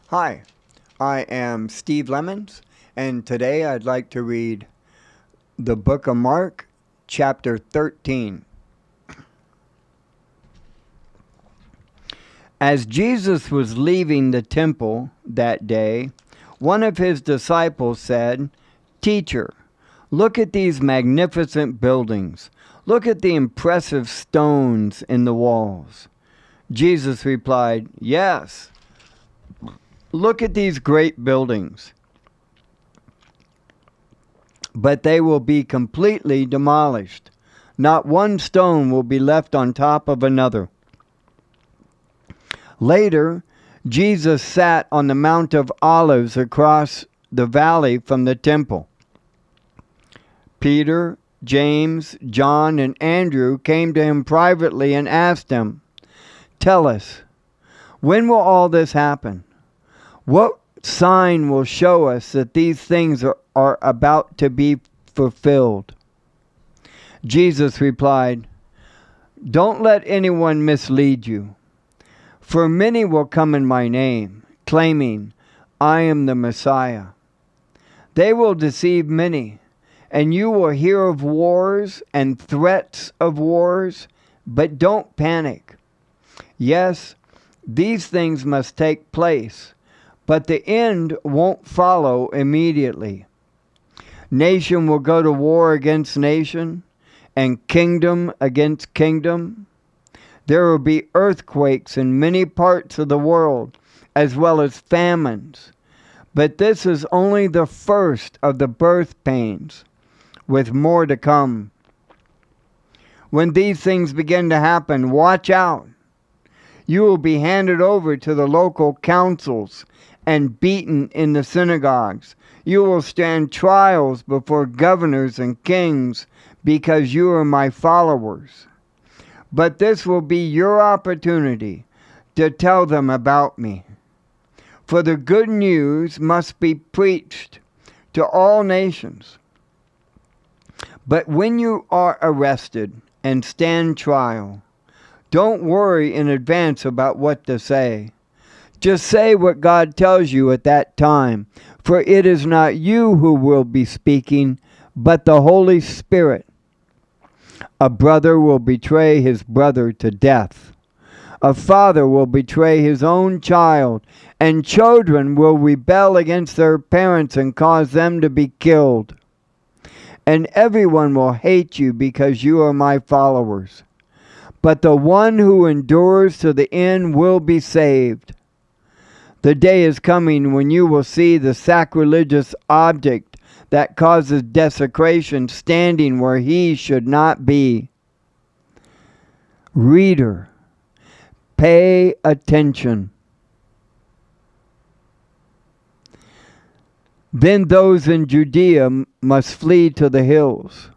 Hi, I am Steve Lemons, and today I'd like to read the book of Mark, chapter 13. As Jesus was leaving the temple that day, one of his disciples said, "Teacher, look at these magnificent buildings. Look at the impressive stones in the walls." Jesus replied, "Yes. Look at these great buildings, but they will be completely demolished. Not one stone will be left on top of another." Later, Jesus sat on the Mount of Olives across the valley from the temple. Peter, James, John, and Andrew came to him privately and asked him, "Tell us, when will all this happen? What sign will show us that these things are about to be fulfilled?" Jesus replied, "Don't let anyone mislead you. For many will come in my name, claiming, 'I am the Messiah.' They will deceive many, and you will hear of wars and threats of wars, but don't panic. Yes, these things must take place, but the end won't follow immediately. Nation will go to war against nation, and kingdom against kingdom. There will be earthquakes in many parts of the world, as well as famines. But this is only the first of the birth pains, with more to come. When these things begin to happen, watch out. You will be handed over to the local councils and beaten in the synagogues. You will stand trials before governors and kings because you are my followers. But this will be your opportunity to tell them about me. For the good news must be preached to all nations. But when you are arrested and stand trial, don't worry in advance about what to say. Just say what God tells you at that time, for it is not you who will be speaking, but the Holy Spirit. A brother will betray his brother to death. A father will betray his own child, and children will rebel against their parents and cause them to be killed. And everyone will hate you because you are my followers. But the one who endures to the end will be saved. The day is coming when you will see the sacrilegious object that causes desecration standing where he should not be. Reader, pay attention. Then those in Judea must flee to the hills.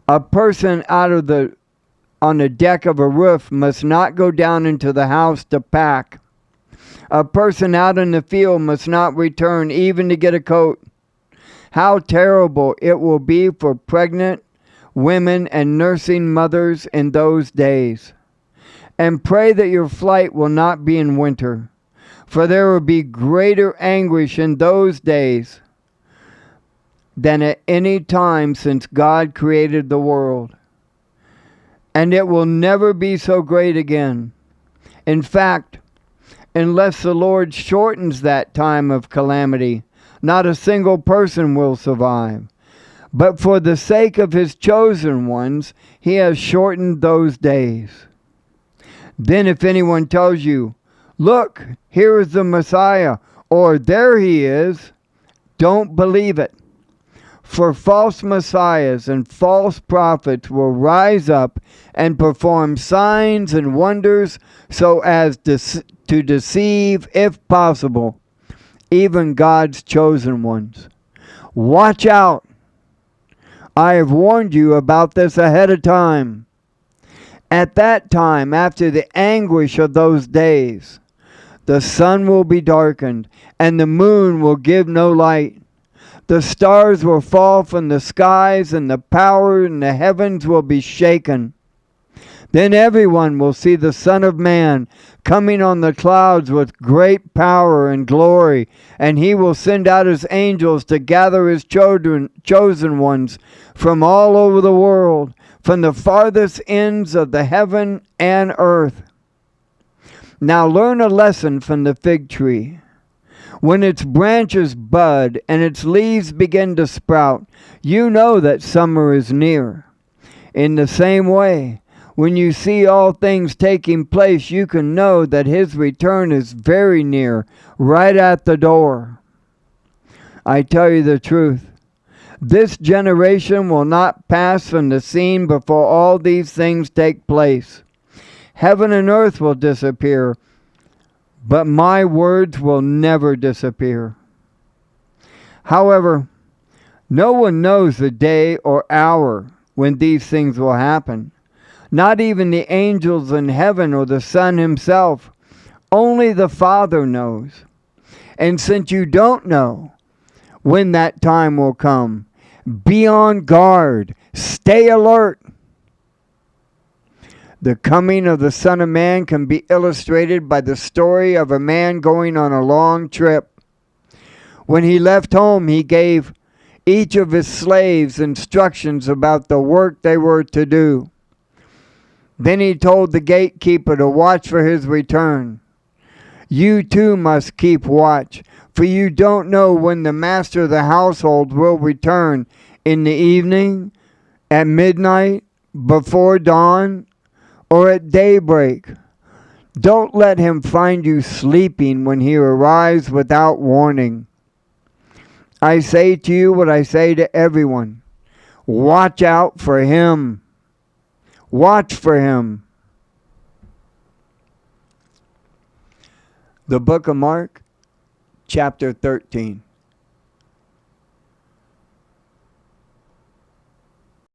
A person on the deck of a roof must not go down into the house to pack. A person out in the field must not return even to get a coat. How terrible it will be for pregnant women and nursing mothers in those days. And pray that your flight will not be in winter, for there will be greater anguish in those days than at any time since God created the world. And it will never be so great again. In fact, unless the Lord shortens that time of calamity, not a single person will survive. But for the sake of his chosen ones, he has shortened those days. Then if anyone tells you, "Look, here is the Messiah," or "There he is," don't believe it. For false messiahs and false prophets will rise up and perform signs and wonders so as to deceive, if possible, even God's chosen ones. Watch out. I have warned you about this ahead of time. At that time, after the anguish of those days, the sun will be darkened, and the moon will give no light. The stars will fall from the skies, and the power in the heavens will be shaken. Then everyone will see the Son of Man coming on the clouds with great power and glory, and he will send out his angels to gather his chosen ones from all over the world, from the farthest ends of the heaven and earth. Now learn a lesson from the fig tree. When its branches bud and its leaves begin to sprout, you know that summer is near. In the same way, when you see all things taking place, you can know that his return is very near, right at the door. I tell you the truth, this generation will not pass from the scene before all these things take place. Heaven and earth will disappear, but my words will never disappear. However, no one knows the day or hour when these things will happen. Not even the angels in heaven or the Son himself. Only the Father knows. And since you don't know when that time will come, be on guard. Stay alert. The coming of the Son of Man can be illustrated by the story of a man going on a long trip. When he left home, he gave each of his slaves instructions about the work they were to do. Then he told the gatekeeper to watch for his return. You too must keep watch, for you don't know when the master of the household will return, in the evening, at midnight, before dawn, or at daybreak. Don't let him find you sleeping when he arrives without warning. I say to you what I say to everyone. Watch out for him. Watch for him. The book of Mark, chapter 13.